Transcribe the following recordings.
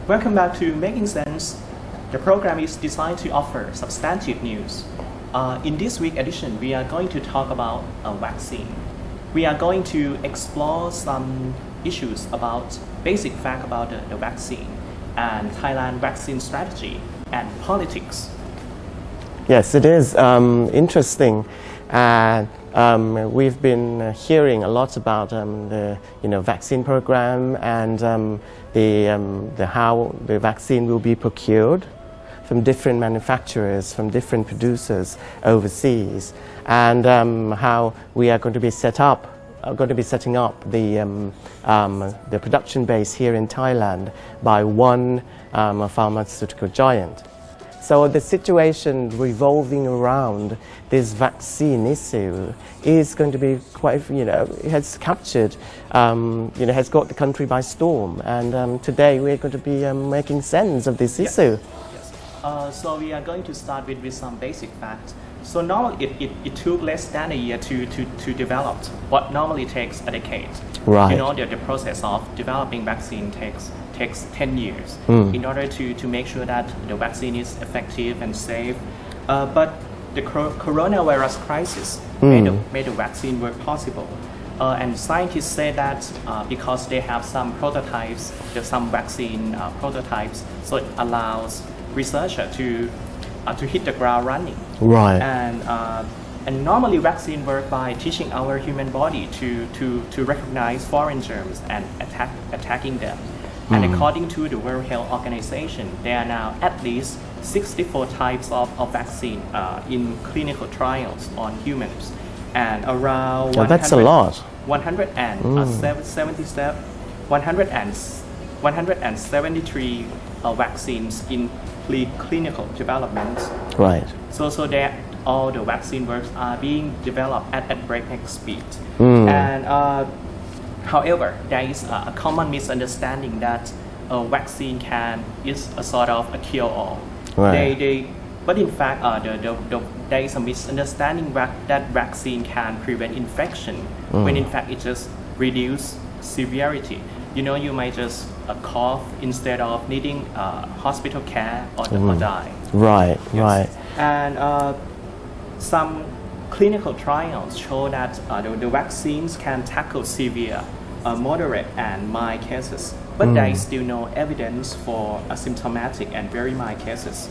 Welcome back to Making Sense. The program is designed to offer substantive news. In this week's edition, we are going to talk about a vaccine. We are going to explore some issues about basic fact about the vaccine and Thailand vaccine strategy and politics. Yes, it is interesting. We've been hearing a lot about the vaccine program and how the vaccine will be procured from different manufacturers, from different producers overseas, and how we are going to be setting up the production base here in Thailand by one pharmaceutical giant. So the situation revolving around this vaccine issue is going to be quite, it has captured, has got the country by storm. And today we're going to be making sense of this issue. Yes. So we are going to start with some basic facts. So normally it took less than a year to develop what normally takes a decade. Right. The process of developing vaccine takes 10 years in order to make sure that the vaccine is effective and safe. But the coronavirus crisis made the vaccine work possible. And scientists say that because they have some prototypes, some vaccine prototypes, so it allows researchers to hit the ground running. Right. And normally vaccine work by teaching our human body to recognize foreign germs and attacking them. And according to the World Health Organization, there are now at least 64 types of vaccine in clinical trials on humans, and around that's a lot. 173 vaccines in preclinical development. Right. So that all the vaccine works are being developed at breakneck speed. And however, there is a common misunderstanding that a vaccine is a sort of a cure-all. Right. But in fact, there is a misunderstanding that vaccine can prevent infection, when in fact it just reduces severity. You might just cough instead of needing hospital care or die. Right, yes. right. And some clinical trials show that the vaccines can tackle severe, moderate, and mild cases, but there is still no evidence for asymptomatic and very mild cases.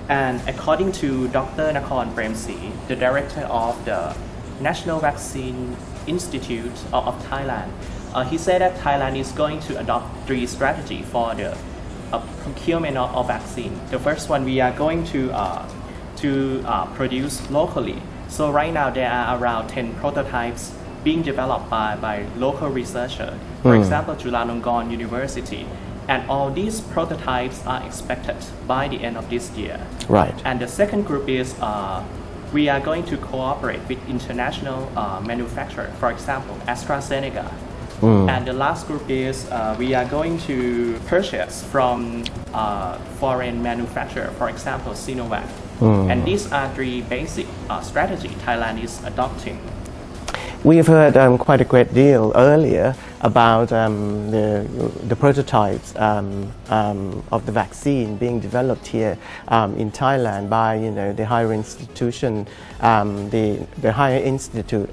And according to Dr. Nakorn Premsi, the director of the National Vaccine Institute of Thailand, he said that Thailand is going to adopt 3 strategies for the procurement of vaccine. The first one, we are going to produce locally. So right now there are around 10 prototypes being developed by local researchers, for example, Chulalongkorn University. And all these prototypes are expected by the end of this year. Right. And the second group is we are going to cooperate with international manufacturers, for example, AstraZeneca. And the last group is we are going to purchase from foreign manufacturer, for example, Sinovac. And these are 3 basic strategies Thailand is adopting. We have heard quite a great deal earlier about the prototypes of the vaccine being developed here in Thailand by the higher institution, the higher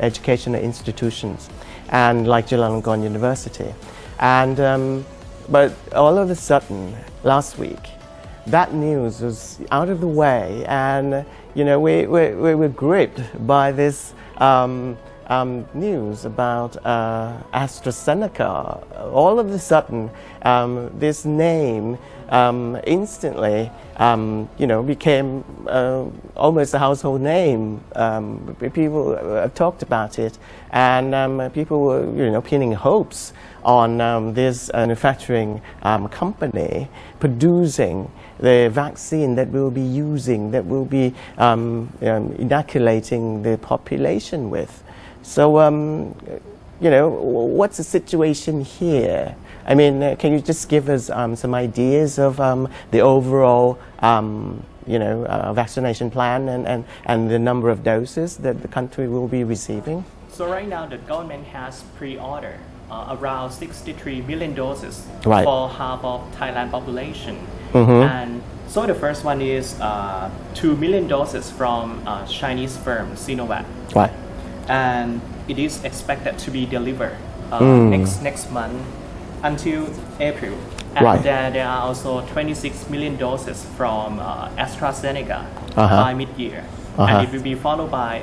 educational institutions, and like Chulalongkorn University. And but all of a sudden last week, that news was out of the way, and we were gripped by this news about AstraZeneca. All of a sudden, this name instantly, became almost a household name. People talked about it, and people were, pinning hopes on this manufacturing company producing the vaccine that we'll be using, that we'll be inoculating the population with. So, what's the situation here? I mean, can you just give us some ideas of the overall, vaccination plan and the number of doses that the country will be receiving? So right now, the government has pre-ordered around 63 million doses Right. for half of Thailand population. Mm-hmm. And so the first one is 2 million doses from Chinese firm Sinovac. Right. And it is expected to be delivered next month until April. And Right. there are also 26 million doses from AstraZeneca by mid-year. And it will be followed by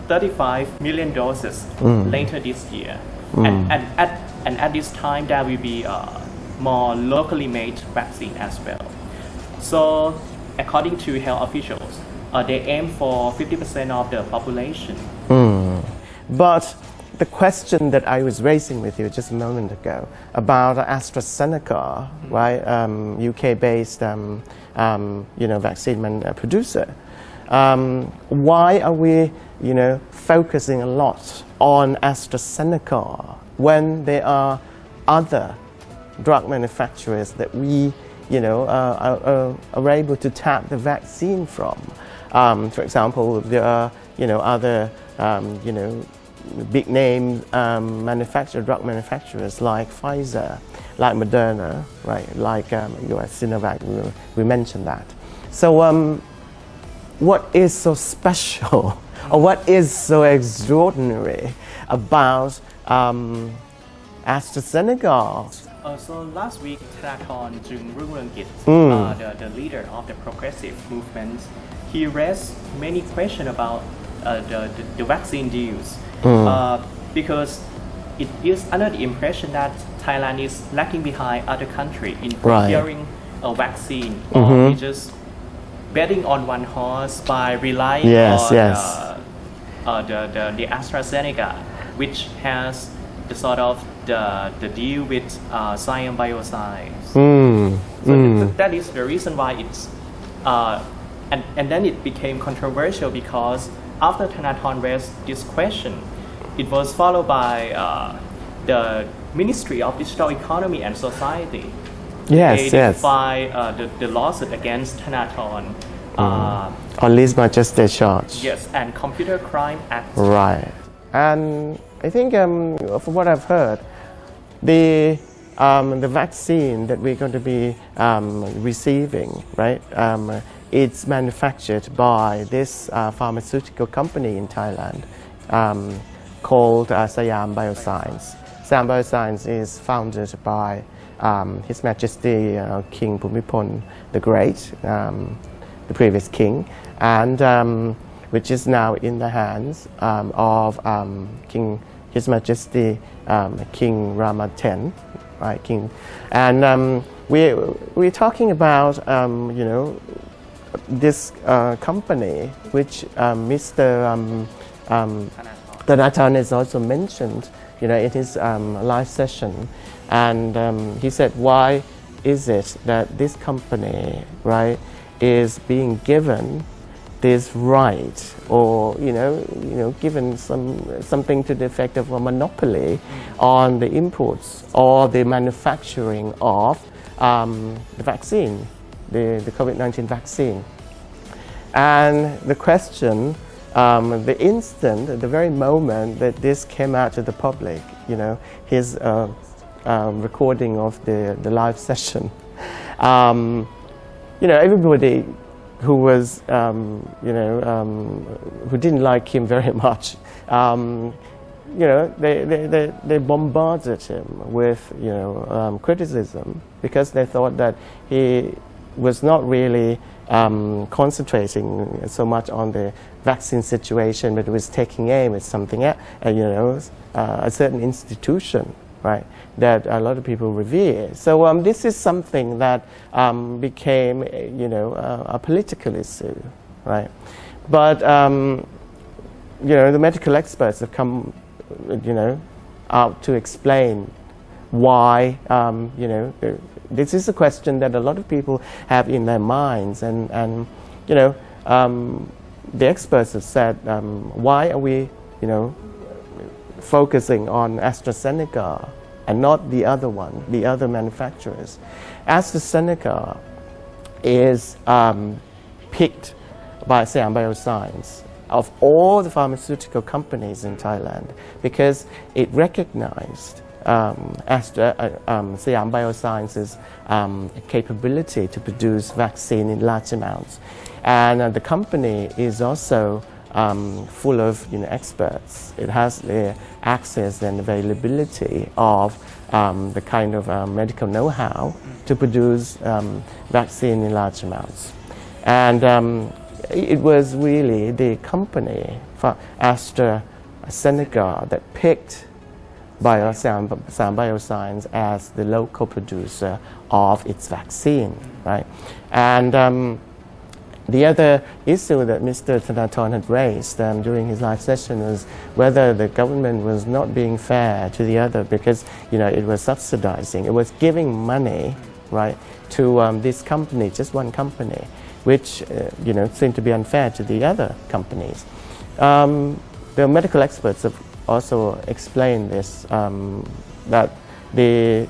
35 million doses later this year. And at this time, there will be more locally made vaccine as well. So according to health officials, they aim for 50% of the population. But the question that I was raising with you just a moment ago about AstraZeneca, right, UK-based, vaccine producer, why are we, focusing a lot on AstraZeneca when there are other drug manufacturers that we, are able to tap the vaccine from? For example, there are, other, big name drug manufacturers like Pfizer, like Moderna, right, like US Sinovac, we mentioned that. So what is so special or what is so extraordinary about AstraZeneca? So last week, Thanathorn Juangroongruangkit, the leader of the progressive movement, he raised many questions about the vaccine deals because it is under the impression that Thailand is lagging behind other countries in procuring a vaccine, or we just betting on one horse by relying on the AstraZeneca, which has the sort of the deal with Siam Bioscience. So that is the reason why it's and then it became controversial because after Thanathorn raised this question, it was followed by the Ministry of Digital Economy and Society. They filed the lawsuit against Thanathorn. On Lese Majeste charge. Yes, and Computer Crime Act. Right. And I think from what I've heard, the vaccine that we're going to be receiving, right, it's manufactured by this pharmaceutical company in Thailand called Siam Bioscience. Siam Bioscience is founded by His Majesty King Bhumibol the Great, the previous king, and which is now in the hands of King His Majesty King Rama X, right? King, and we're talking about this company which Mr. Thanathorn has also mentioned, in his live session, and he said, why is it that this company, right, is being given this right, or given something to the effect of a monopoly on the imports or the manufacturing of the vaccine, the COVID-19 vaccine. And the question, the very moment that this came out to the public, his recording of the live session, everybody who was, who didn't like him very much, they bombarded him with, criticism because they thought that he was not really concentrating so much on the vaccine situation, but was taking aim at something, a certain institution, right, that a lot of people revere. So this is something that became, a political issue, right? But the medical experts have come, out to explain why, this is a question that a lot of people have in their minds, and the experts have said, why are we, focusing on AstraZeneca and not the other one, the other manufacturers? AstraZeneca is picked by Siam Bioscience of all the pharmaceutical companies in Thailand because it recognized Siam Bioscience's capability to produce vaccine in large amounts. And the company is also full of experts. It has the access and availability of the kind of medical know-how to produce vaccine in large amounts. And it was really the company, AstraZeneca, that picked Siam Bioscience as the local producer of its vaccine, right? And the other issue that Mr. Thanathorn had raised during his live session was whether the government was not being fair to the other because, it was subsidizing, it was giving money, right, to this company, just one company, which, seemed to be unfair to the other companies. The medical experts have also explained this, that the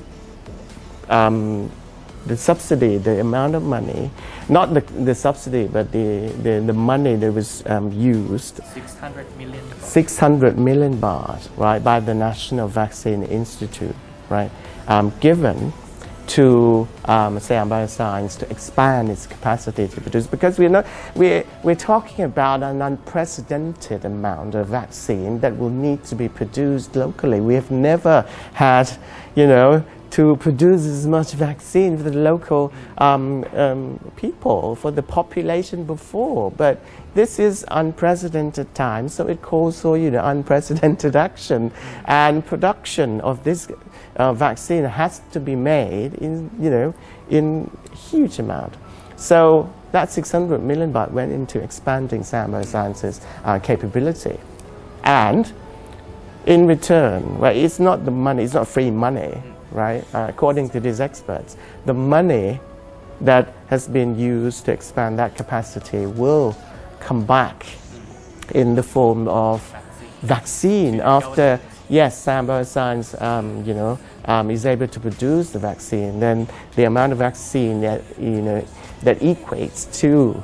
subsidy, the amount of money, not the subsidy, but the money that was used, 600 million baht, right, by the National Vaccine Institute, right, given to Siam Bioscience to expand its capacity to produce, because we're talking about an unprecedented amount of vaccine that will need to be produced locally. We have never had, to produce as much vaccine for the local people, for the population before. But this is unprecedented time, so it calls for unprecedented action, and production of this vaccine has to be made in huge amount. So that 600 million baht went into expanding Siam Bioscience's capability, and in return, well, it's not the money, it's not free money. Right? According to these experts, the money that has been used to expand that capacity will come back in the form of vaccine after, Siam Bioscience, is able to produce the vaccine. Then the amount of vaccine that that equates to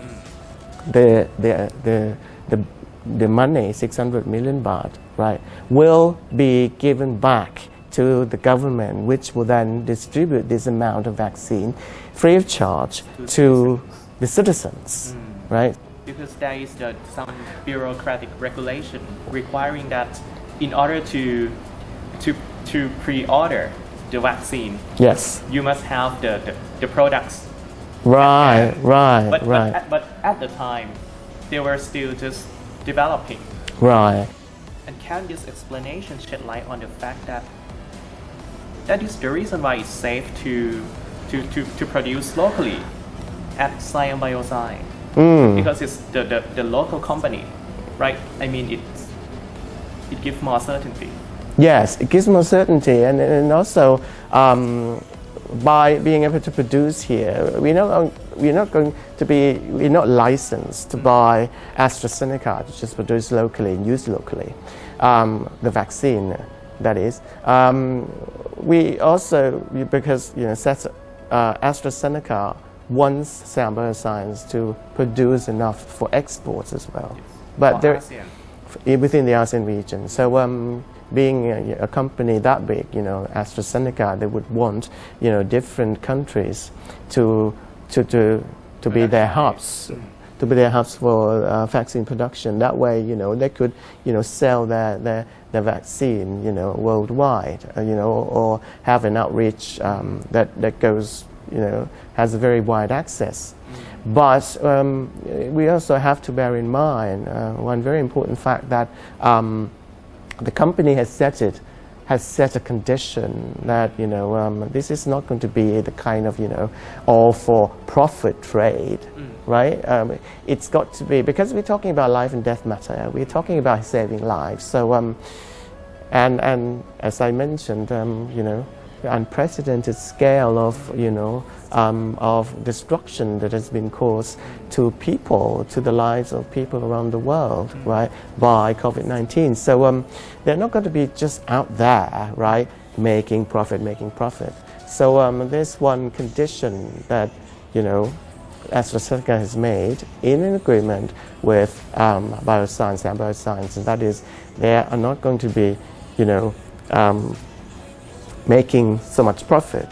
the money, 600 million baht, right, will be given back to the government, which will then distribute this amount of vaccine free of charge to the citizens, right? Because there is some bureaucratic regulation requiring that in order to pre-order the vaccine, yes, you must have the products. Right. But at the time, they were still just developing. Right. And can this explanation shed light on the fact that is the reason why it's safe to produce locally at Siam Bioscience? Because it's the local company, right? I mean, it gives more certainty. Yes, it gives more certainty, and also by being able to produce here, we're not licensed to buy AstraZeneca to just produce locally and use locally, the vaccine, that is. We also, because AstraZeneca wants Siam Bioscience to produce enough for exports as well, but they're within the ASEAN region. So being a company that big, AstraZeneca, they would want different countries to be their hubs. To be their hubs for vaccine production. That way, they could, sell their vaccine, worldwide, or have an outreach that goes, has a very wide access. But we also have to bear in mind one very important fact that the company has set a condition that this is not going to be the kind of all for profit trade, right? It's got to be, because we're talking about life and death matter. We're talking about saving lives. So and as I mentioned, the unprecedented scale of destruction that has been caused to people, to the lives of people around the world, right, by COVID-19. So they're not going to be just out there, right, making profit. So there's one condition that, AstraZeneca has made in an agreement with Siam Bioscience, and that is they are not going to be, making so much profit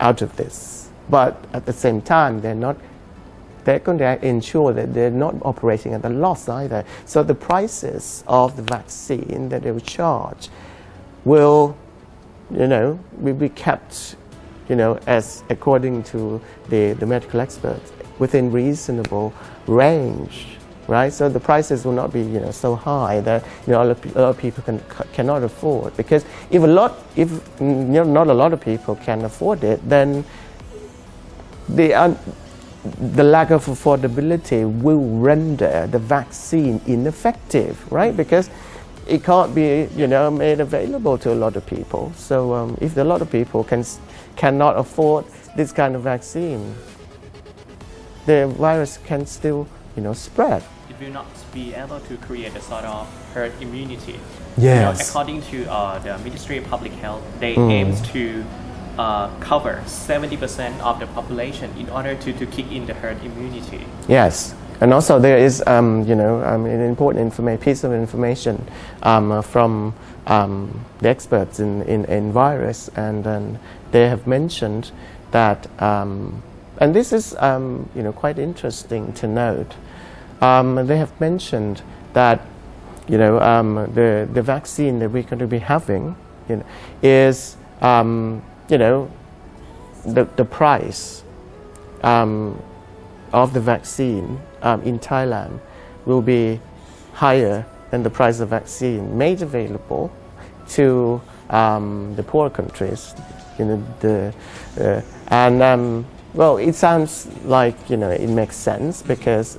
out of this. But at the same time, they're going to ensure that they're not operating at a loss either. So the prices of the vaccine that they will charge will, be kept, as according to the medical experts, within reasonable range, right? So the prices will not be, so high that a lot of people cannot afford. Because if not a lot of people can afford it, then the lack of affordability will render the vaccine ineffective, right? Because it can't be, made available to a lot of people. So if a lot of people cannot afford this kind of vaccine, the virus can still, spread. It will not be able to create a sort of herd immunity. Yes. According to the Ministry of Public Health, they aims to cover 70% of the population in order to kick in the herd immunity. Yes, and also there is, an important piece of information from the experts in virus, and they have mentioned that, and this is, quite interesting to note. They have mentioned that, the vaccine that we're going to be having, is the price of the vaccine in Thailand will be higher than the price of vaccine made available to the poor countries. Well, it sounds like it makes sense because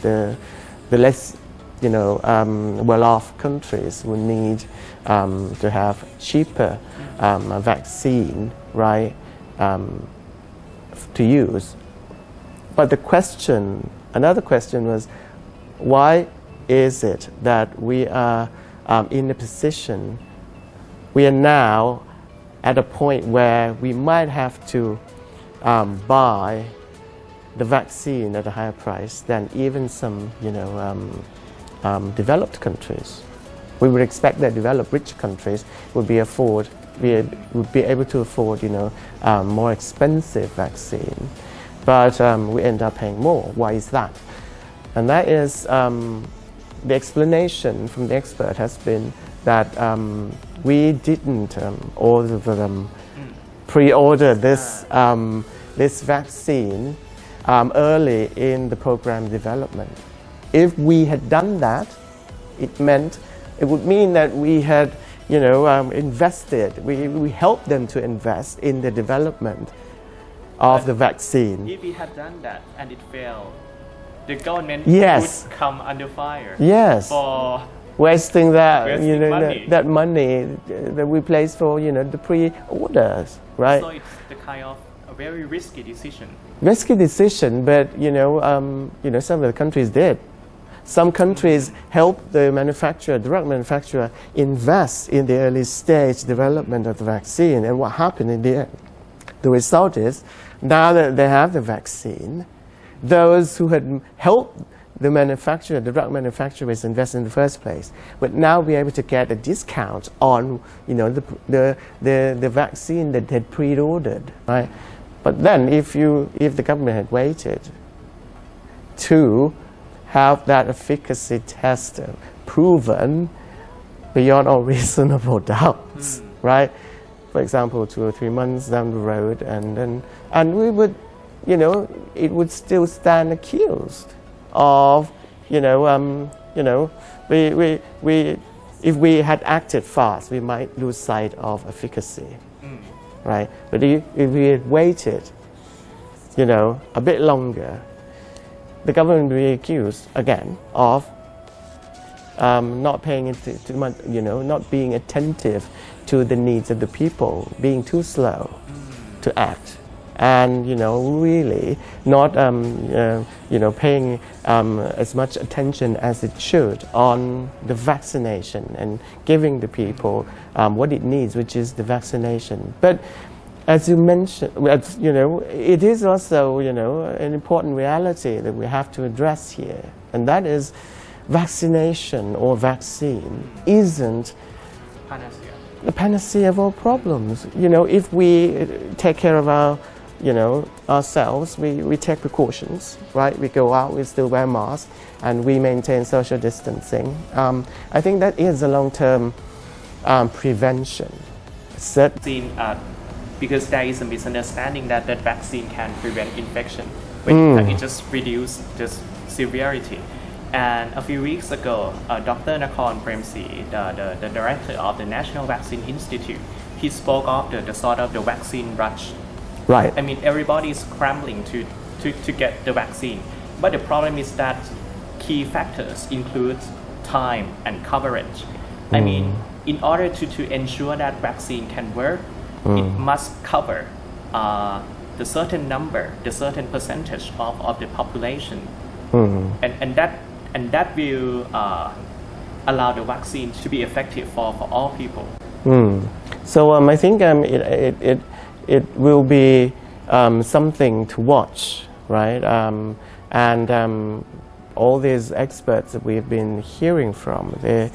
the less well-off countries will need to have cheaper vaccine, right, to use. But another question was, why is it that we are in a position, we are now at a point where we might have to buy the vaccine at a higher price than even some, developed countries. We would expect that developed rich countries would be able to afford, more expensive vaccine, but we end up paying more. Why is that? And that is the explanation from the expert has been that we didn't pre-order this this vaccine early in the program development. If we had done that, it would mean that we had, invested. We helped them to invest in the development of the vaccine. If we had done that and it failed, the government Yes. would come under fire. Yes. For Wasting that, money. that money that we placed for, the pre-orders, right? So it's the kind of a very risky decision. Risky decision, but some of the countries did. Some countries helped the drug manufacturer, invest in the early stage development of the vaccine. And what happened in the end? The result is, now that they have the vaccine, those who had helped the drug manufacturers invest in the first place, would now be able to get a discount on, the vaccine that they had pre-ordered, right? But then, if the government had waited to have that efficacy test proven beyond all reasonable doubts, right? For example, 2 or 3 months down the road, and we would, it would still stand accused of, if we had acted fast, we might lose sight of efficacy, right? But if we had waited, a bit longer, the government would be accused again of not paying too much, not being attentive to the needs of the people, being too slow to act, and really not paying as much attention as it should on the vaccination and giving the people what it needs, which is the vaccination. But as you mentioned, it is also an important reality that we have to address here, and that is vaccination or vaccine isn't Panacea. the panacea of all problems. You know, if we take care of our, you know, ourselves, we take precautions, right? We go out, we still wear masks, and we maintain social distancing. I think that is a long-term prevention. Vaccine, because there is a misunderstanding that vaccine can prevent infection, but in fact it just reduces the severity. And a few weeks ago, Dr. Nakorn Premsi, the director of the National Vaccine Institute, he spoke of the sort of the vaccine rush. Right. I mean, everybody is scrambling to get the vaccine, but the problem is that key factors include time and coverage. I mean, in order to ensure that vaccine can work, it must cover the certain number, the certain percentage of the population, and that will allow the vaccine to be effective for all people. So I think it will be something to watch, right? And all these experts that we've been hearing from, they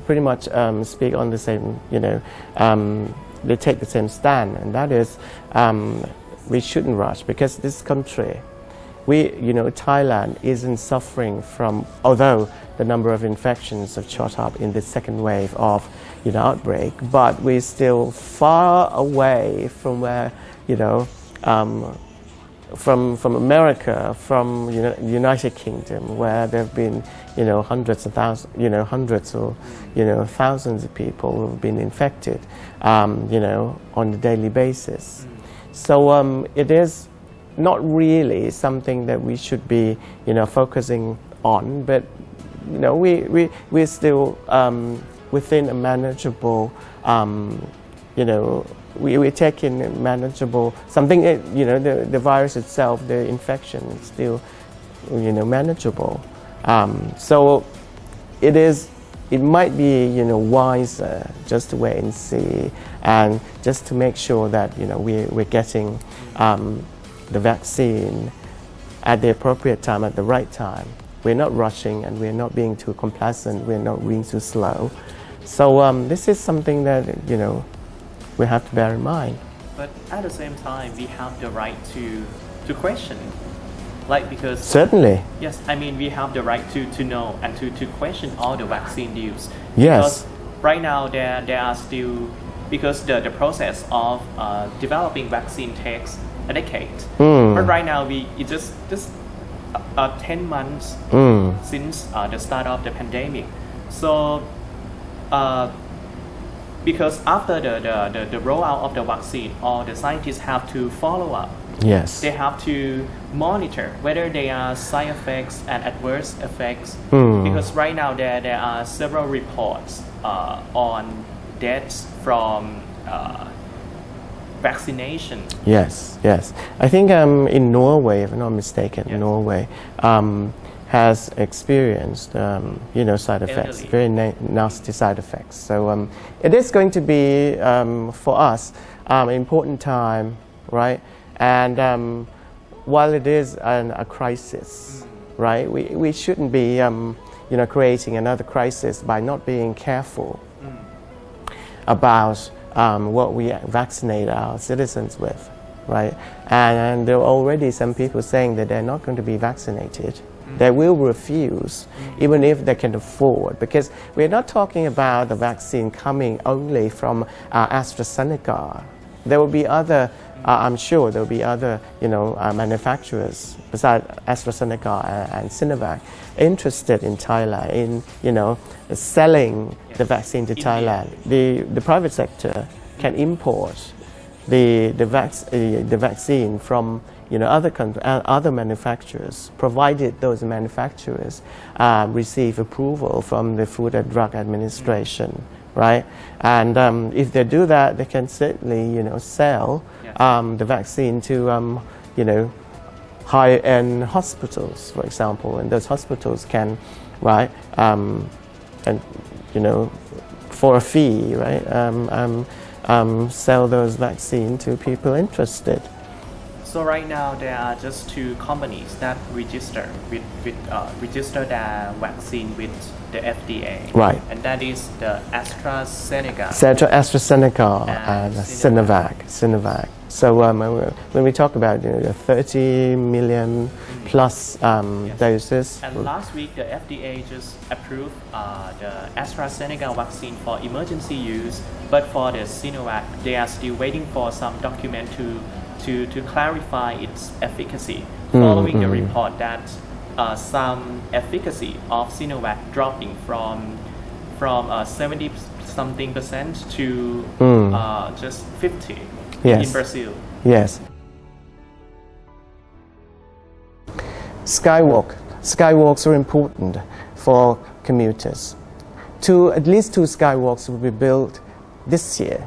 pretty much speak on the same, you know, they take the same stand, and that is we shouldn't rush, because this country, you know, Thailand isn't suffering from, although the number of infections have shot up in the second wave of, you know, outbreak, but we're still far away from where, you know, from America, from United Kingdom, where there have been, you know, hundreds of thousands, you know, hundreds or, you know, thousands of people who have been infected, you know, on a daily basis. So it is not really something that we should be, you know, focusing on, but, you know, we're still within a manageable, you know, we're taking manageable something. You know, the virus itself, the infection is still, you know, manageable. So it might be, you know, wiser just to wait and see, and just to make sure that, you know, we're getting the vaccine at the appropriate time, at the right time. We're not rushing, and we're not being too complacent. We're not being too slow. So this is something that, you know, we have to bear in mind. But at the same time, we have the right to question, like, because certainly, yes, I mean, we have the right to know and to question all the vaccine news. Yes. Because right now there are still, because the process of developing vaccine takes a decade. But right now it's just 10 months since the start of the pandemic. So because after the rollout of the vaccine, all the scientists have to follow up. Yes. They have to monitor whether there are side effects and adverse effects. Because right now there are several reports on deaths from vaccination. Yes, yes. I think in Norway, if I'm not mistaken, Yes. Norway has experienced, you know, side effects, very nasty side effects. So it is going to be, for us, an important time, right? And while it is a crisis, right, we shouldn't be, you know, creating another crisis by not being careful about what we vaccinate our citizens with, right? And there are already some people saying that they're not going to be vaccinated. They will refuse, even if they can afford, because we're not talking about the vaccine coming only from AstraZeneca. There will be other, I'm sure there will be other, you know, manufacturers besides AstraZeneca and Sinovac interested in Thailand, in, you know, selling the vaccine to Thailand. The private sector can import the vaccine from, you know, other manufacturers, provided those manufacturers receive approval from the Food and Drug Administration, right? And if they do that, they can certainly, you know, sell the vaccine to, you know, high-end hospitals, for example, and those hospitals can, right, and, you know, for a fee, right, sell those vaccines to people interested. So right now there are just two companies that register their vaccine with the FDA. Right. And that is the AstraZeneca. AstraZeneca And and Sinovac. So when we talk about the 30 million plus doses. And last week the FDA just approved the AstraZeneca vaccine for emergency use, but for the Sinovac they are still waiting for some document to clarify its efficacy, following the report that some efficacy of Sinovac dropping from 70 something percent to just 50 Yes. in Brazil. Yes. Skywalks are important for commuters. At least two skywalks will be built this year.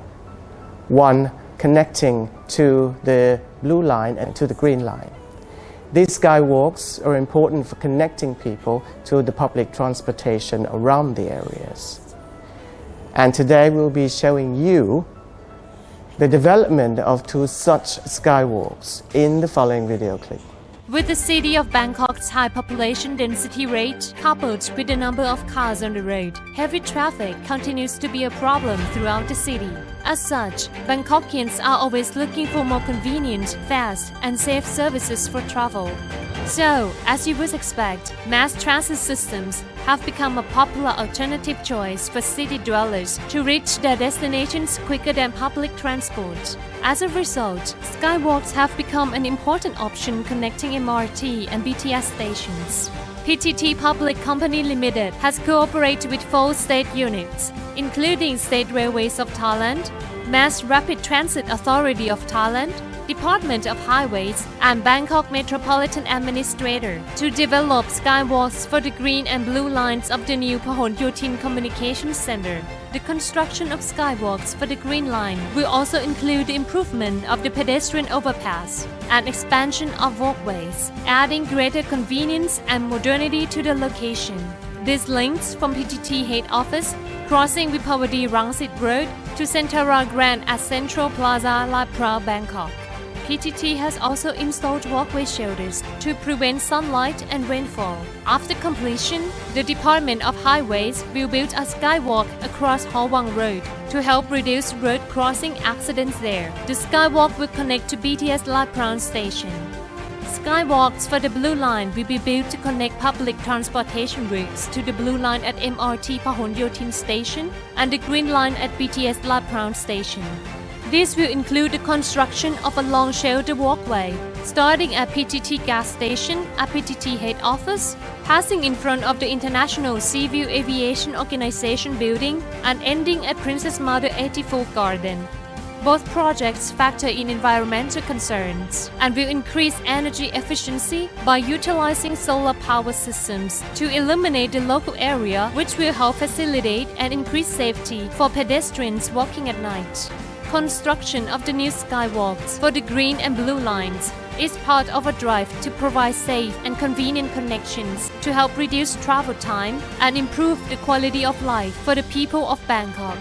One connecting to the blue line and to the green line. These skywalks are important for connecting people to the public transportation around the areas. And today we'll be showing you the development of two such skywalks in the following video clip. With the city of Bangkok's high population density rate coupled with the number of cars on the road, heavy traffic continues to be a problem throughout the city. As such, Bangkokians are always looking for more convenient, fast, and safe services for travel. So, as you would expect, mass transit systems have become a popular alternative choice for city dwellers to reach their destinations quicker than public transport. As a result, skywalks have become an important option connecting MRT and BTS stations. PTT Public Company Limited has cooperated with 4 state units, including State Railways of Thailand, Mass Rapid Transit Authority of Thailand, Department of Highways, and Bangkok Metropolitan Administrator to develop skywalks for the green and blue lines of the new Pahon Yotin Communications Center. The construction of skywalks for the green line will also include the improvement of the pedestrian overpass and expansion of walkways, adding greater convenience and modernity to the location. These links from PTT head office, crossing Vipavadi Rangsit Road to Centara Grand at Central Plaza, La Prau, Bangkok. PTT has also installed walkway shelters to prevent sunlight and rainfall. After completion, the Department of Highways will build a skywalk across Hawang Road to help reduce road crossing accidents there. The skywalk will connect to BTS La Prau station. Skywalks for the Blue Line will be built to connect public transportation routes to the Blue Line at MRT Pahon Yotin Station and the Green Line at BTS La Prau Station. This will include the construction of a long shelter walkway, starting at PTT gas station at PTT head office, passing in front of the International Civil Aviation Organization building, and ending at Princess Mother 84 Garden. Both projects factor in environmental concerns and will increase energy efficiency by utilizing solar power systems to illuminate the local area, which will help facilitate and increase safety for pedestrians walking at night. Construction of the new skywalks for the green and blue lines is part of a drive to provide safe and convenient connections to help reduce travel time and improve the quality of life for the people of Bangkok.